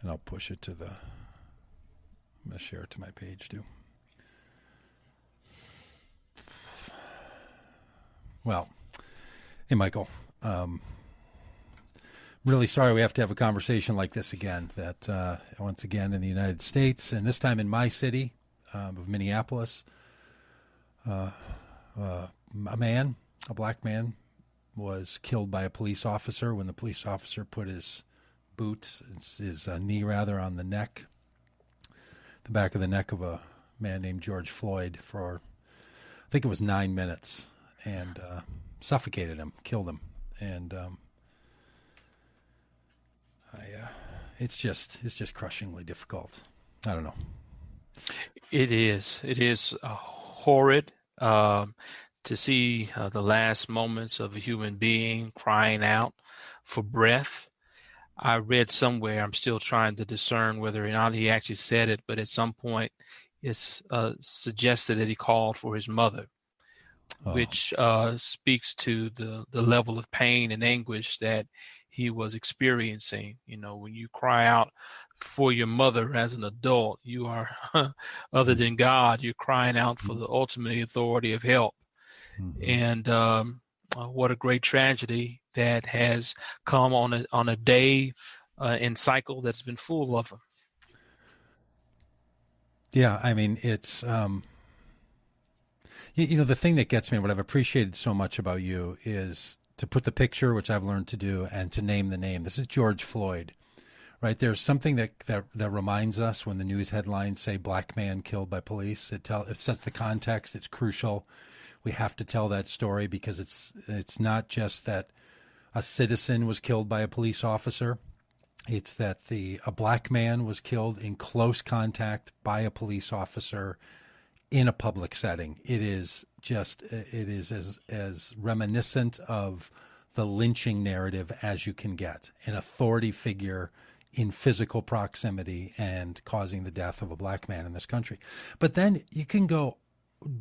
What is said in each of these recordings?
And I'll push it to I'm going to share it to my page too. Well, hey, Michael. Really sorry we have to have a conversation like this again. That once again in the United States, and this time in my city of Minneapolis, a black man, was killed by a police officer when the police officer put his knee on the back of the neck of a man named George Floyd for, I think it was 9 minutes, and suffocated him, killed him. And it's just crushingly difficult. I don't know. It is horrid to see the last moments of a human being crying out for breath. I read somewhere, I'm still trying to discern whether or not he actually said it, but at some point it's suggested that he called for his mother, which speaks to the level of pain and anguish that he was experiencing. You know, when you cry out for your mother as an adult, you are, other than God, you're crying out for the ultimate authority of help. And what a great tragedy that has come on a day and cycle that's been full of them. Yeah, I mean, it's the thing that gets me, what I've appreciated so much about you, is to put the picture, which I've learned to do, and to name the name. This is George Floyd, right? There's something that reminds us when the news headlines say black man killed by police. It sets the context. It's crucial. We have to tell that story because it's not just that a citizen was killed by a police officer. It's that a black man was killed in close contact by a police officer in a public setting. It is as reminiscent of the lynching narrative as you can get. An authority figure in physical proximity and causing the death of a black man in this country. But then you can go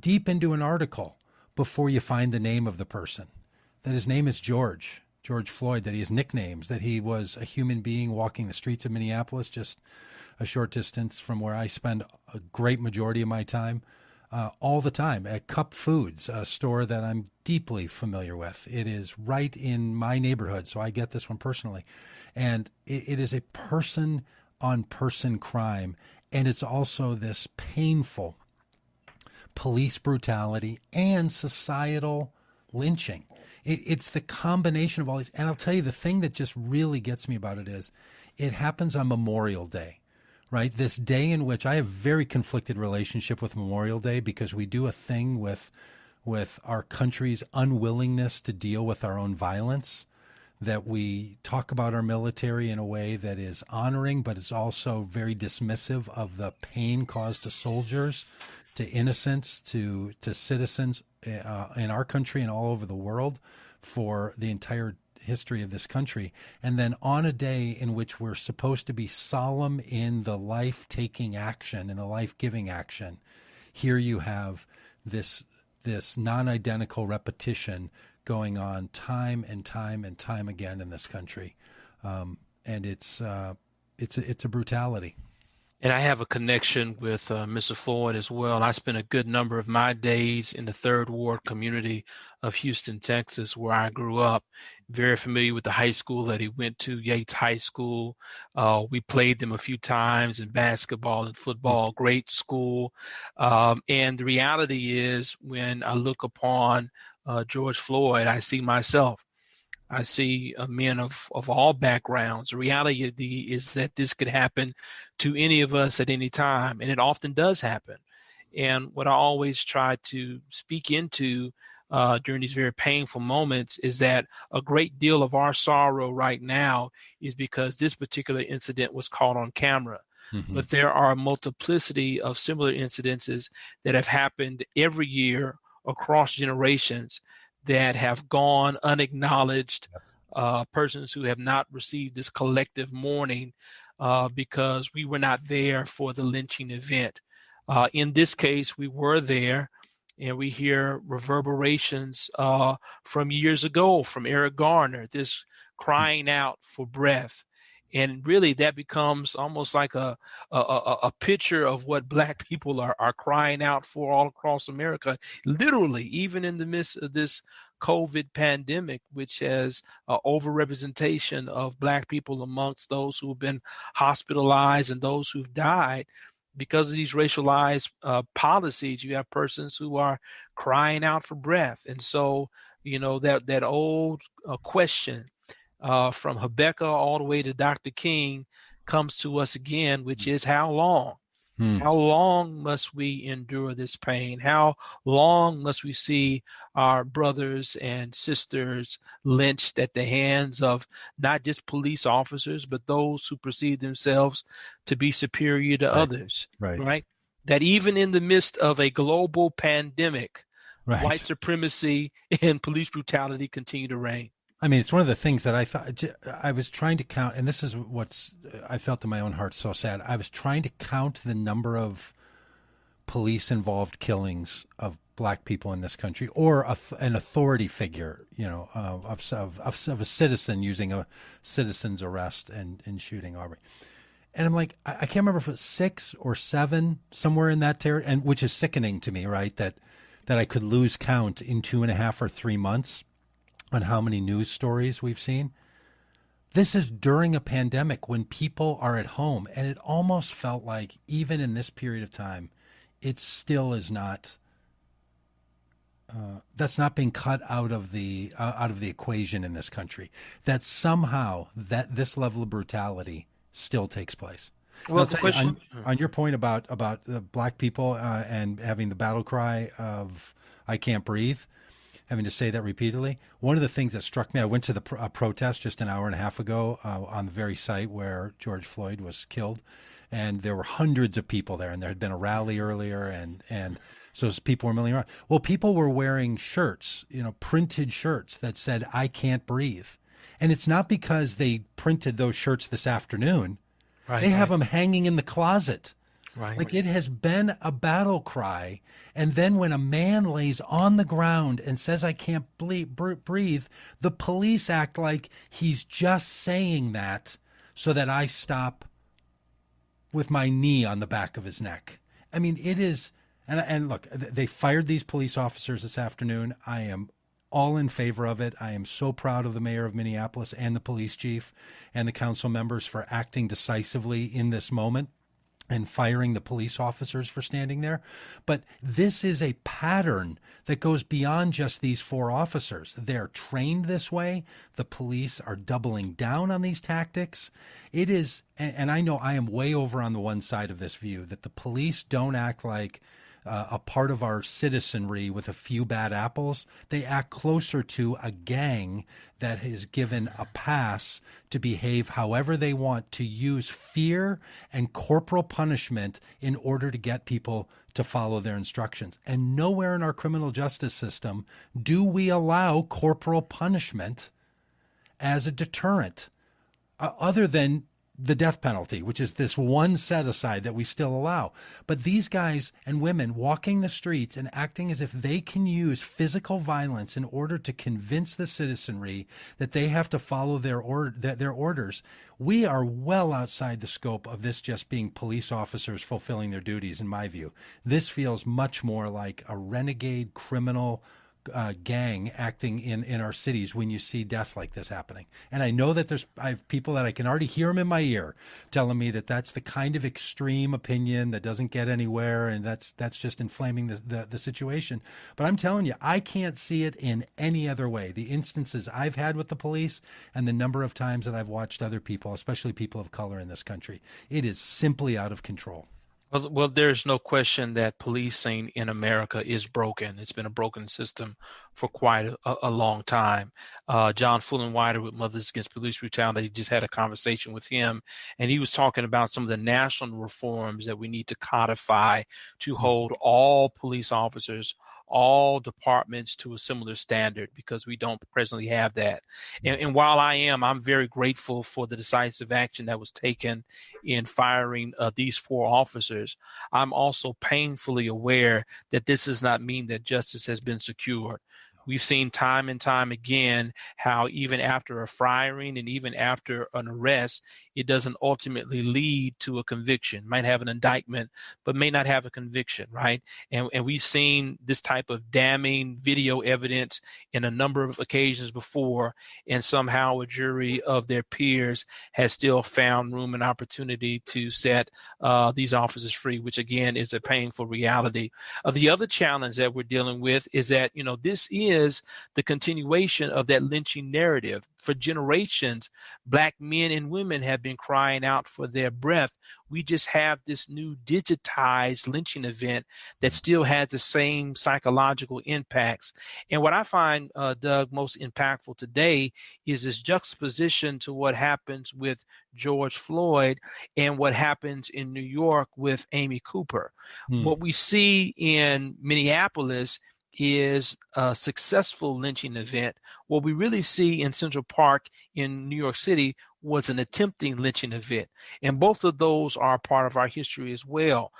deep into an article before you find the name of the person, that his name is George Floyd, that he has nicknames, that he was a human being walking the streets of Minneapolis, just a short distance from where I spend a great majority of my time, all the time, at Cup Foods, a store that I'm deeply familiar with. It is right in my neighborhood, so I get this one personally. And it is a person-on-person crime, and it's also this painful police brutality and societal lynching. It's the combination of all these. And I'll tell you, the thing that just really gets me about it is it happens on Memorial Day, right? This day in which I have a very conflicted relationship with Memorial Day, because we do a thing with our country's unwillingness to deal with our own violence, that we talk about our military in a way that is honoring, but is also very dismissive of the pain caused to soldiers, to innocents, to citizens in our country and all over the world for the entire history of this country. And then on a day in which we're supposed to be solemn in the life-taking action and the life-giving action, here you have this non-identical repetition going on time and time and time again in this country. And it's a brutality. And I have a connection with Mr. Floyd as well. I spent a good number of my days in the Third Ward community of Houston, Texas, where I grew up. Very familiar with the high school that he went to, Yates High School. We played them a few times in basketball and football. Great school. And the reality is, when I look upon George Floyd, I see myself. I see men of all backgrounds. The reality is that this could happen to any of us at any time, and it often does happen. And what I always try to speak into during these very painful moments is that a great deal of our sorrow right now is because this particular incident was caught on camera. Mm-hmm. But there are a multiplicity of similar incidences that have happened every year across generations that have gone unacknowledged, persons who have not received this collective mourning because we were not there for the lynching event. In this case, we were there, and we hear reverberations from years ago from Eric Garner, this crying out for breath. And really that becomes almost like a picture of what Black people are crying out for all across America, literally, even in the midst of this COVID pandemic, which has overrepresentation of Black people amongst those who have been hospitalized and those who've died. Because of these racialized policies, you have persons who are crying out for breath. And so, that old question from Habakkuk all the way to Dr. King comes to us again, which is how long? Hmm. How long must we endure this pain? How long must we see our brothers and sisters lynched at the hands of not just police officers, but those who perceive themselves to be superior to Right. others, Right. right? That even in the midst of a global pandemic, white Right. supremacy and police brutality continue to reign. I mean, it's one of the things that I thought I was trying to count, and this is I felt in my own heart so sad. I was trying to count the number of police involved killings of Black people in this country, or an authority figure, of a citizen using a citizen's arrest and shooting Aubrey. And I'm like, I can't remember if it's 6 or 7, somewhere in that territory, and which is sickening to me, right? That I could lose count in 2.5 or 3 months on how many news stories we've seen. This is during a pandemic when people are at home, and it almost felt like even in this period of time, it still is not. That's not being cut out of the equation in this country. That somehow that this level of brutality still takes place. Well, I'll the tell you, question on your point about Black people and having the battle cry of "I can't breathe," having to say that repeatedly. One of the things that struck me, I went to the protest just an hour and a half ago on the very site where George Floyd was killed, and there were hundreds of people there, and there had been a rally earlier, and so people were milling around. Well, people were wearing shirts, printed shirts that said "I can't breathe," and it's not because they printed those shirts this afternoon. right, They have them hanging in the closet. right. Like, it has been a battle cry. And then when a man lays on the ground and says, "I can't breathe," the police act like he's just saying that so that I stop with my knee on the back of his neck. I mean, it is. And look, they fired these police officers this afternoon. I am all in favor of it. I am so proud of the mayor of Minneapolis and the police chief and the council members for acting decisively in this moment and firing the police officers for standing there. But this is a pattern that goes beyond just these 4 officers. They're trained this way. The police are doubling down on these tactics. It is, and I know I am way over on the one side of this view, that the police don't act like a part of our citizenry with a few bad apples. They act closer to a gang that is given a pass to behave however they want, to use fear and corporal punishment in order to get people to follow their instructions. And nowhere in our criminal justice system do we allow corporal punishment as a deterrent, other than the death penalty, which is this one set aside that we still allow. But these guys and women walking the streets and acting as if they can use physical violence in order to convince the citizenry that they have to follow their orders. We are well outside the scope of this just being police officers fulfilling their duties, in my view. This feels much more like a renegade criminal gang acting in our cities when you see death like this happening. And I know that I have people that I can already hear them in my ear telling me that that's the kind of extreme opinion that doesn't get anywhere, and that's just inflaming the situation. But I'm telling you, I can't see it in any other way. The instances I've had with the police and the number of times that I've watched other people, especially people of color in this country, it is simply out of control. Well, there's no question that policing in America is broken. It's been a broken system for quite a long time. John Fullenwider with Mothers Against Police Brutality just had a conversation with him, and he was talking about some of the national reforms that we need to codify to hold all police officers, all departments to a similar standard, because we don't presently have that. And while I'm very grateful for the decisive action that was taken in firing these 4 officers, I'm also painfully aware that this does not mean that justice has been secured. we've seen time and time again how even after a firing and even after an arrest, it doesn't ultimately lead to a conviction. Might have an indictment, but may not have a conviction, right? And we've seen this type of damning video evidence in a number of occasions before, and somehow a jury of their peers has still found room and opportunity to set these officers free, which again is a painful reality. The other challenge that we're dealing with is that, this is the continuation of that lynching narrative. For generations, Black men and women have been crying out for their breath. We just have this new digitized lynching event that still has the same psychological impacts. And what I find, Doug, most impactful today is this juxtaposition to what happens with George Floyd and what happens in New York with Amy Cooper. What we see in Minneapolis is a successful lynching event. What we really see in Central Park in New York City was an attempting lynching event. And both of those are part of our history as well.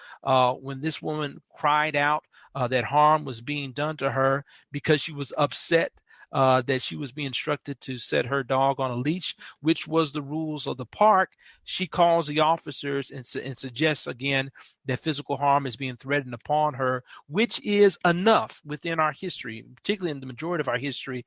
When this woman cried out that harm was being done to her because she was upset that she was being instructed to set her dog on a leash, which was the rules of the park, she calls the officers and suggests again that physical harm is being threatened upon her, which is enough within our history, particularly in the majority of our history,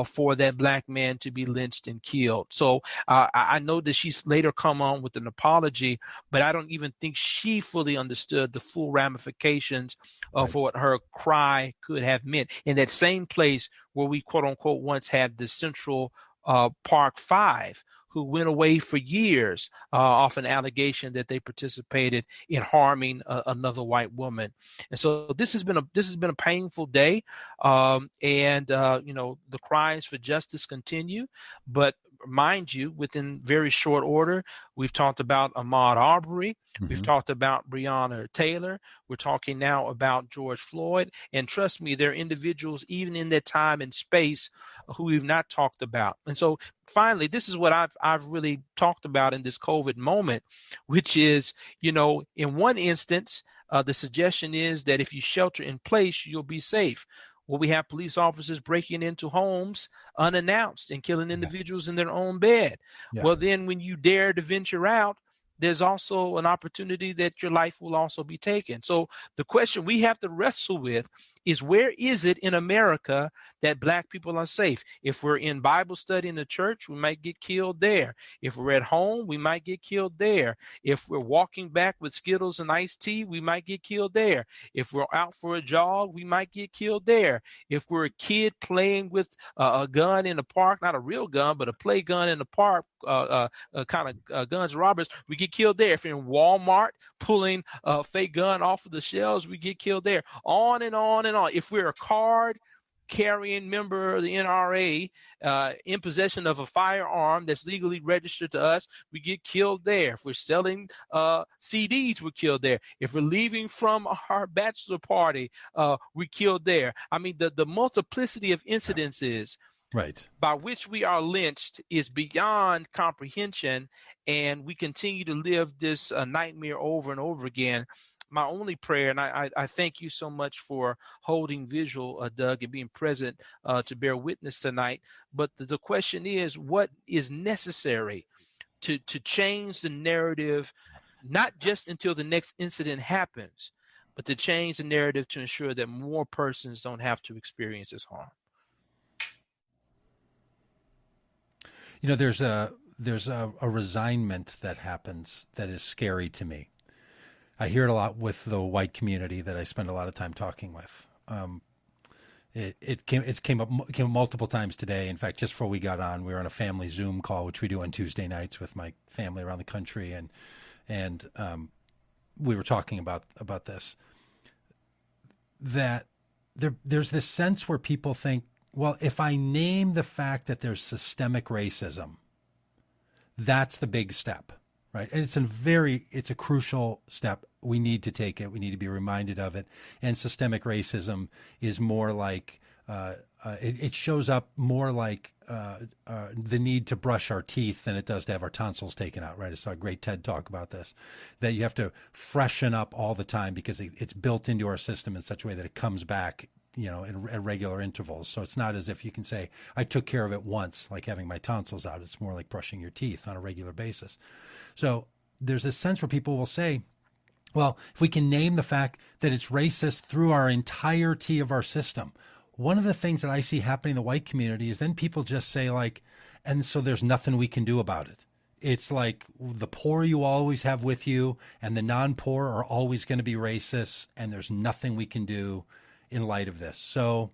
for that Black man to be lynched and killed. So I know that she's later come on with an apology, but I don't even think she fully understood the full ramifications of what her cry could have meant. In that same place where we, quote unquote, once had the Central Park Five, who went away for years off an allegation that they participated in harming another white woman. And so this has been a painful day, and the cries for justice continue. But mind you, within very short order, we've talked about Ahmaud Arbery. We've talked about Breonna Taylor. We're talking now about George Floyd. And trust me, there are individuals, even in that time and space, who we've not talked about. And so finally, this is what I've really talked about in this COVID moment, which is, in one instance, the suggestion is that if you shelter in place, you'll be safe. Well, we have police officers breaking into homes unannounced and killing individuals in their own bed. Well, then when you dare to venture out, there's also an opportunity that your life will also be taken. So the question we have to wrestle with is, where is it in America that Black people are safe? If we're in Bible study in the church, we might get killed there. If we're at home, we might get killed there. If we're walking back with Skittles and iced tea, we might get killed there. If we're out for a jog, we might get killed there. If we're a kid playing with a gun in the park, not a real gun, but a play gun in the park, kind of guns robbers, we get killed there. If you're in Walmart pulling a fake gun off of the shelves, we get killed there. On and on and on. If we're a card carrying member of the NRA in possession of a firearm that's legally registered to us, we get killed there. If we're selling CDs, we're killed there. If we're leaving from our bachelor party, we're killed there. I mean, the multiplicity of incidences by which we are lynched is beyond comprehension, and we continue to live this nightmare over and over again. My only prayer, and I thank you so much for holding visual, Doug, and being present to bear witness tonight. But the question is, what is necessary to change the narrative, not just until the next incident happens, but to change the narrative to ensure that more persons don't have to experience this harm? There's a resignment that happens that is scary to me. I hear it a lot with the white community that I spend a lot of time talking with. It came up multiple times today. In fact, just before we got on, we were on a family Zoom call, which we do on Tuesday nights with my family around the country, and we were talking about this. That there's this sense where people think, well, if I name the fact that there's systemic racism, that's the big step. Right. And it's a crucial step. We need to take it. We need to be reminded of it. And systemic racism is more like it shows up more like the need to brush our teeth than it does to have our tonsils taken out. Right. I saw a great TED talk about this, that you have to freshen up all the time because it's built into our system in such a way that it comes back at regular intervals. So it's not as if you can say, I took care of it once, like having my tonsils out. It's more like brushing your teeth on a regular basis. So there's a sense where people will say, well, if we can name the fact that it's racist through our entirety of our system, one of the things that I see happening in the white community is then people just say like, and so there's nothing we can do about it. It's like the poor you always have with you and the non-poor are always going to be racist, and there's nothing we can do in light of this. So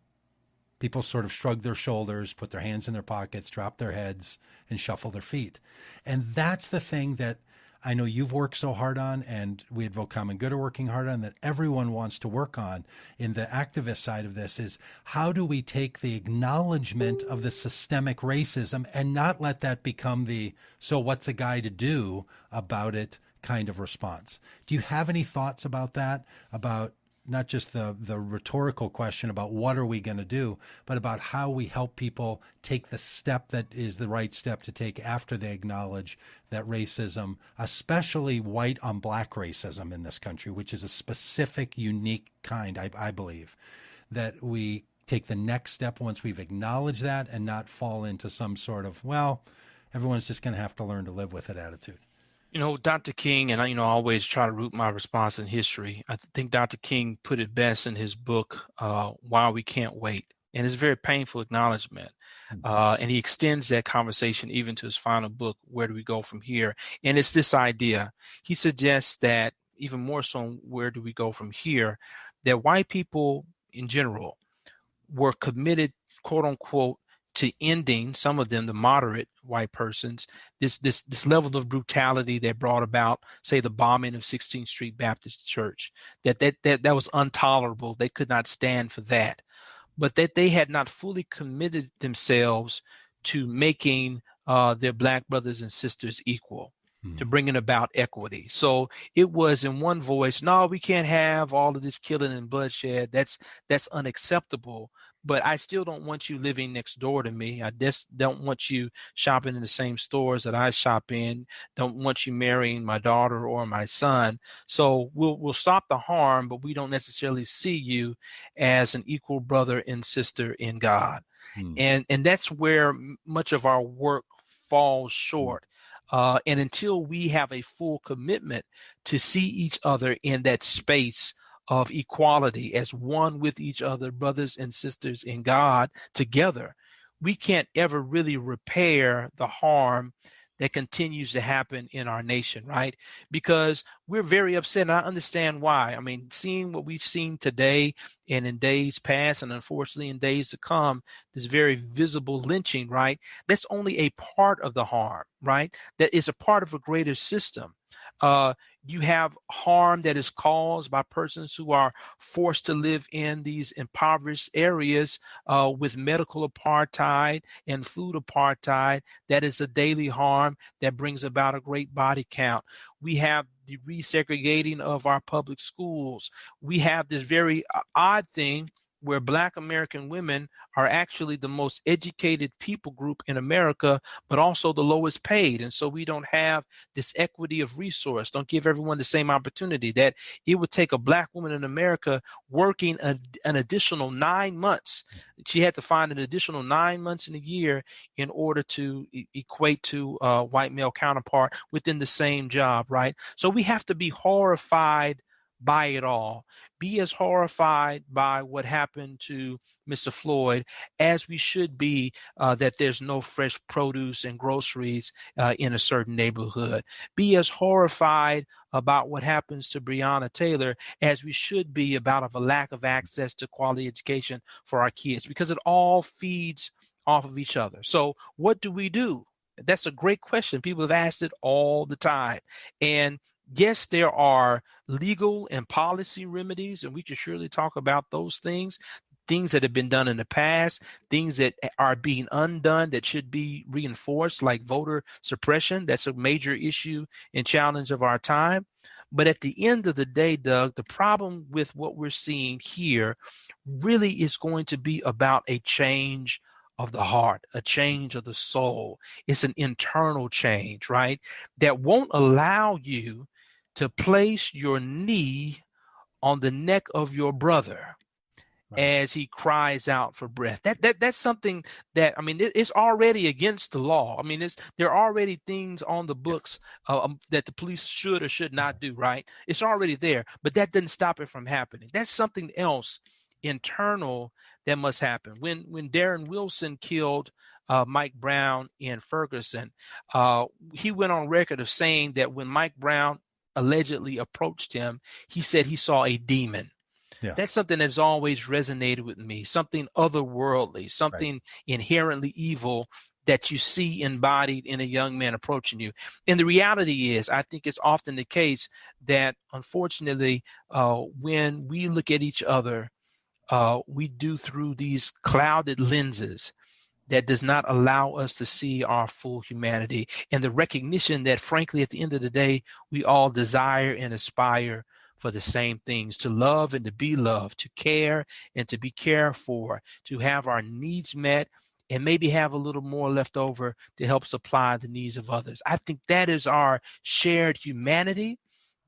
people sort of shrug their shoulders, put their hands in their pockets, drop their heads, and shuffle their feet. And that's the thing that I know you've worked so hard on, and we at Vote Common Good are working hard on, that everyone wants to work on in the activist side of this, is how do we take the acknowledgement of the systemic racism and not let that become the, so what's a guy to do about it kind of response? Do you have any thoughts about that, about not just the rhetorical question about what are we going to do, but about how we help people take the step that is the right step to take after they acknowledge that racism, especially white on black racism in this country, which is a specific, unique kind, I believe, that we take the next step once we've acknowledged that and not fall into some sort of, well, everyone's just going to have to learn to live with it attitude. Dr. King, and I always try to root my response in history. I think Dr. King put it best in his book, Why We Can't Wait. And it's a very painful acknowledgement. And he extends that conversation even to his final book, Where Do We Go From Here? And it's this idea. He suggests that even more so, where do we go from here? That white people in general were committed, quote unquote, to ending, some of them, the moderate white persons, this level of brutality that brought about, say, the bombing of 16th Street Baptist Church, that was intolerable. They could not stand for that, but that they had not fully committed themselves to making their black brothers and sisters equal, to bringing about equity. So it was in one voice, no, we can't have all of this killing and bloodshed. That's unacceptable. But I still don't want you living next door to me. I just don't want you shopping in the same stores that I shop in. Don't want you marrying my daughter or my son. So we'll stop the harm, but we don't necessarily see you as an equal brother and sister in God. And that's where much of our work falls short. And until we have a full commitment to see each other in that space of equality as one with each other, brothers and sisters in God together, we can't ever really repair the harm that continues to happen in our nation, right? Because we're very upset, and I understand why. I mean, seeing what we've seen today and in days past, and unfortunately in days to come, this very visible lynching, right? That's only a part of the harm, right? That is a part of a greater system. You have harm that is caused by persons who are forced to live in these impoverished areas with medical apartheid and food apartheid. That is a daily harm that brings about a great body count. We have the resegregating of our public schools. We have this very odd thing where Black American women are actually the most educated people group in America, but also the lowest paid. And so we don't have this equity of resource, don't give everyone the same opportunity. That it would take a Black woman in America working an additional 9 months. She had to find an additional 9 months in a year in order to equate to a white male counterpart within the same job, right? So we have to be horrified by it all. Be as horrified by what happened to Mr. Floyd as we should be that there's no fresh produce and groceries in a certain neighborhood. Be as horrified about what happens to Breonna Taylor as we should be about a lack of access to quality education for our kids, because it all feeds off of each other. So what do we do? That's a great question. People have asked it all the time. And yes, there are legal and policy remedies, and we can surely talk about those things that have been done in the past, things that are being undone that should be reinforced, like voter suppression. That's a major issue and challenge of our time. But at the end of the day, Doug, the problem with what we're seeing here really is going to be about a change of the heart, a change of the soul. It's an internal change, right? That won't allow you to place your knee on the neck of your brother Right. as he cries out for breath. That's something that, I mean, it's already against the law. I mean, there are already things on the Yeah. books that the police should or should not do, right? It's already there, but that doesn't stop it from happening. That's something else internal that must happen. When Darren Wilson killed Mike Brown in Ferguson, he went on record of saying that when Mike Brown allegedly approached him, he said he saw a demon. Yeah. That's something that's always resonated with me, something otherworldly, Right. something inherently evil that you see embodied in a young man approaching you. And the reality is, I think it's often the case that, unfortunately, when we look at each other, we do through these clouded lenses that does not allow us to see our full humanity, and the recognition that, frankly, at the end of the day, we all desire and aspire for the same things: to love and to be loved, to care and to be cared for, to have our needs met, and maybe have a little more left over to help supply the needs of others. I think that is our shared humanity.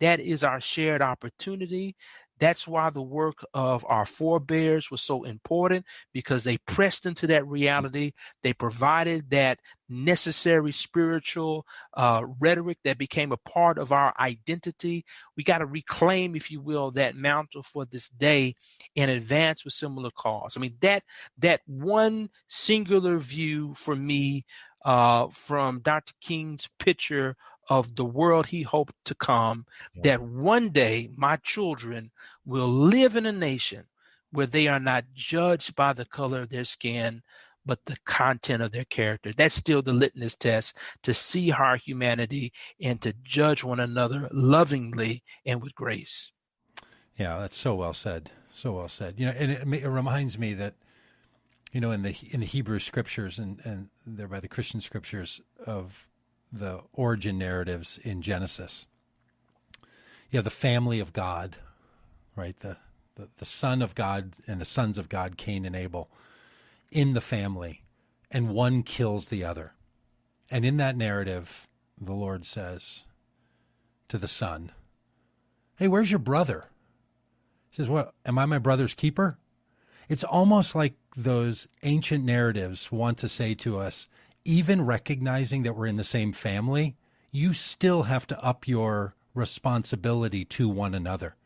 That is our shared opportunity. That's why the work of our forebears was so important, because they pressed into that reality. They provided that necessary spiritual rhetoric that became a part of our identity. We got to reclaim, if you will, that mantle for this day and advance with similar cause. I mean, that one singular view for me from Dr. King's picture of the world he hoped to come, Yeah. that one day my children will live in a nation where they are not judged by the color of their skin, but the content of their character. That's still the litmus test to see our humanity and to judge one another lovingly and with grace. Yeah, that's so well said. So well said. And it reminds me that, in the Hebrew scriptures and thereby the Christian scriptures, of the origin narratives in Genesis. You have the family of God, right? The son of God and the sons of God, Cain and Abel, in the family, and one kills the other. And in that narrative, the Lord says to the son, "Hey, where's your brother?" He says, "What, am I my brother's keeper?" It's almost like those ancient narratives want to say to us, even recognizing that we're in the same family, you still have to up your responsibility to one another,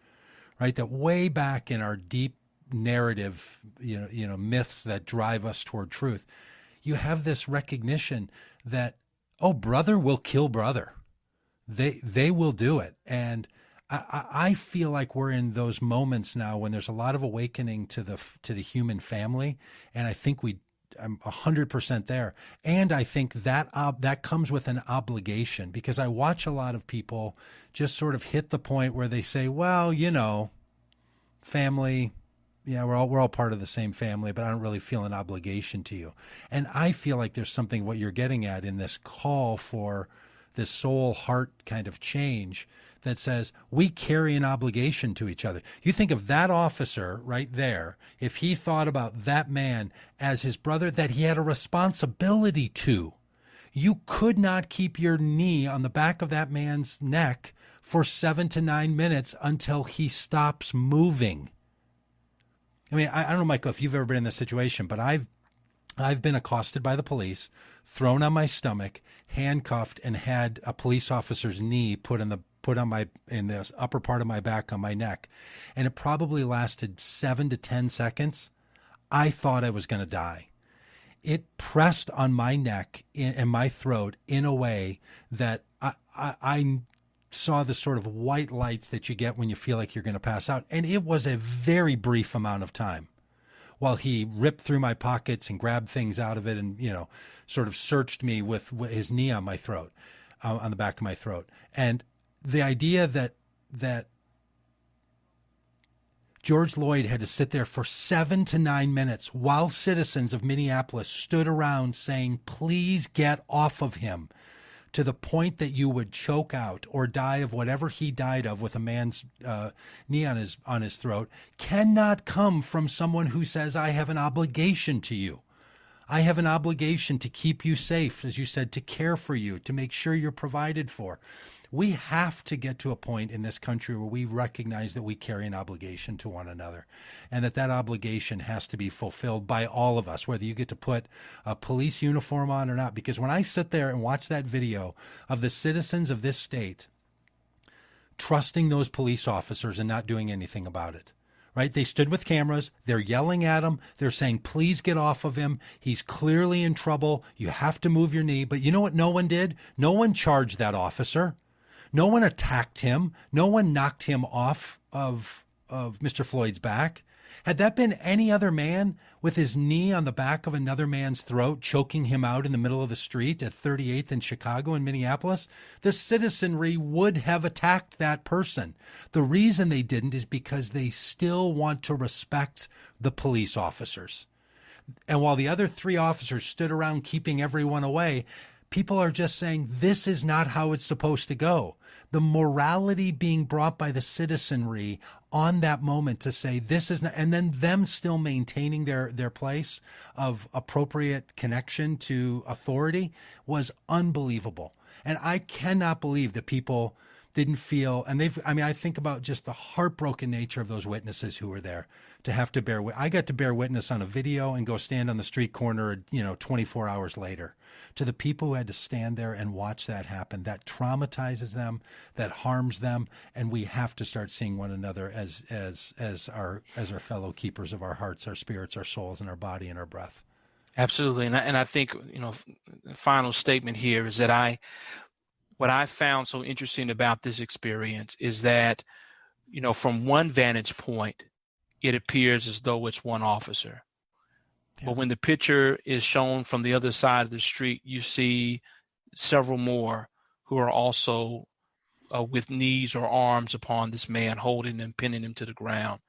right? That way back in our deep narrative, myths that drive us toward truth, you have this recognition that, oh, brother will kill brother. They will do it. And I feel like we're in those moments now when there's a lot of awakening to the human family, and I think I'm 100% there. And I think that that comes with an obligation, because I watch a lot of people just sort of hit the point where they say, well, family, yeah, we're all part of the same family, but I don't really feel an obligation to you. And I feel like there's something, what you're getting at in this call for this soul heart kind of change, that says we carry an obligation to each other. You think of that officer right there, if he thought about that man as his brother that he had a responsibility to, you could not keep your knee on the back of that man's neck for 7 to 9 minutes until he stops moving. I mean, I don't know, Michael, if you've ever been in this situation, but I've been accosted by the police, thrown on my stomach, handcuffed, and had a police officer's knee put in the upper part of my back on my neck. And it probably lasted 7 to 10 seconds. I thought I was going to die. It pressed on my neck and my throat in a way that I saw the sort of white lights that you get when you feel like you're going to pass out. And it was a very brief amount of time while he ripped through my pockets and grabbed things out of it and, sort of searched me with his knee on my throat, on the back of my throat. And the idea that George Floyd had to sit there for 7 to 9 minutes while citizens of Minneapolis stood around saying, please get off of him, to the point that you would choke out or die of whatever he died of with a man's knee on his throat, cannot come from someone who says, I have an obligation to you. I have an obligation to keep you safe, as you said, to care for you, to make sure you're provided for. We have to get to a point in this country where we recognize that we carry an obligation to one another, and that obligation has to be fulfilled by all of us, whether you get to put a police uniform on or not. Because when I sit there and watch that video of the citizens of this state trusting those police officers and not doing anything about it, right? They stood with cameras. They're yelling at him. They're saying, please get off of him. He's clearly in trouble. You have to move your knee. But you know what no one did? No one charged that officer. No one attacked him. No one knocked him off of Mr. Floyd's back. Had that been any other man with his knee on the back of another man's throat, choking him out in the middle of the street at 38th in Chicago and Minneapolis, the citizenry would have attacked that person. The reason they didn't is because they still want to respect the police officers. And while the other three officers stood around keeping everyone away, people are just saying, this is not how it's supposed to go. The morality being brought by the citizenry on that moment to say this is not, and then them still maintaining their place of appropriate connection to authority was unbelievable. And I cannot believe that people didn't feel, and I think about just the heartbroken nature of those witnesses who were there to have to bear. I got to bear witness on a video and go stand on the street corner, 24 hours later. To the people who had to stand there and watch that happen, that traumatizes them, that harms them, and we have to start seeing one another as our fellow keepers of our hearts, our spirits, our souls, and our body and our breath. Absolutely, and I think the final statement here is that what I found so interesting about this experience is that, from one vantage point, it appears as though it's one officer. Yeah. But when the picture is shown from the other side of the street, you see several more who are also with knees or arms upon this man, holding him, pinning him to the ground.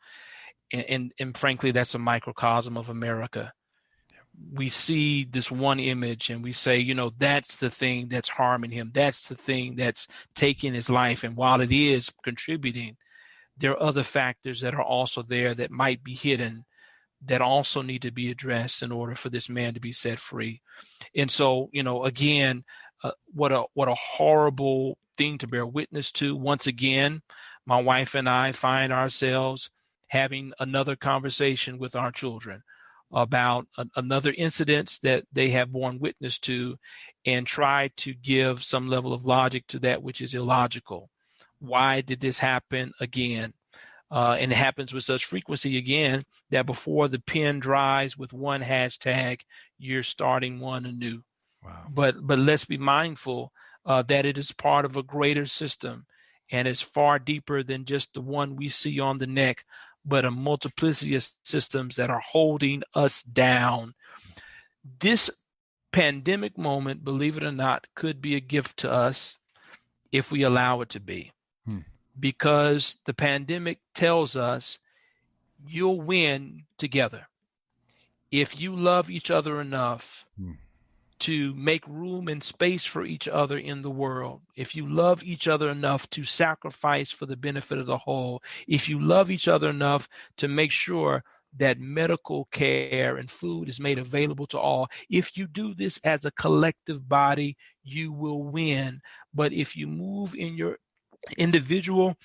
And frankly, that's a microcosm of America. We see this one image and we say, that's the thing that's harming him. That's the thing that's taking his life. And while it is contributing, there are other factors that are also there that might be hidden that also need to be addressed in order for this man to be set free. And so, again, what a horrible thing to bear witness to. Once again, my wife and I find ourselves having another conversation with our children about another incident that they have borne witness to, and try to give some level of logic to that which is illogical. Why did this happen again? And it happens with such frequency again that before the pen dries with one hashtag, you're starting one anew. Wow. But let's be mindful that it is part of a greater system, and it's far deeper than just the one we see on the neck, but a multiplicity of systems that are holding us down. This pandemic moment, believe it or not, could be a gift to us if we allow it to be. Because the pandemic tells us you'll win together. If you love each other enough to make room and space for each other in the world, if you love each other enough to sacrifice for the benefit of the whole, if you love each other enough to make sure that medical care and food is made available to all, if you do this as a collective body, you will win. But if you move in your individual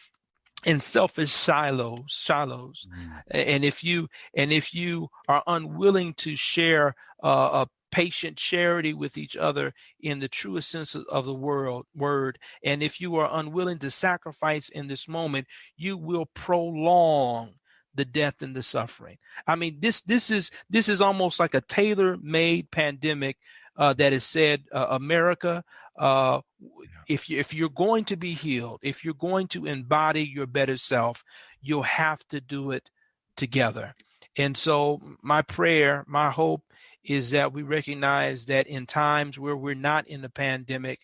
and selfish silos, and if you are unwilling to share a patient charity with each other in the truest sense of the word, and if you are unwilling to sacrifice in this moment, you will prolong the death and the suffering. I mean, this is almost like a tailor-made pandemic that has said, America, if you're going to be healed, if you're going to embody your better self, you'll have to do it together. And so my prayer, my hope is that we recognize that in times where we're not in the pandemic,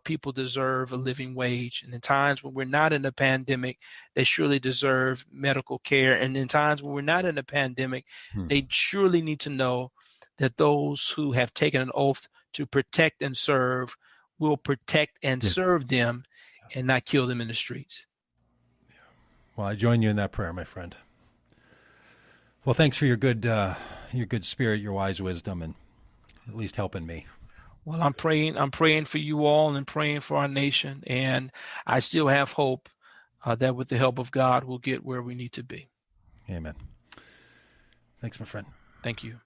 people deserve a living wage. And in times when we're not in a pandemic, they surely deserve medical care. And in times when we're not in a pandemic, they surely need to know that those who have taken an oath to protect and serve will protect and serve them and not kill them in the streets. Well, I join you in that prayer, my friend. Well, thanks for your good spirit, your wise wisdom, and at least helping me. Well, I'm praying for you all and praying for our nation. And I still have hope that with the help of God, we'll get where we need to be. Amen. Thanks, my friend. Thank you.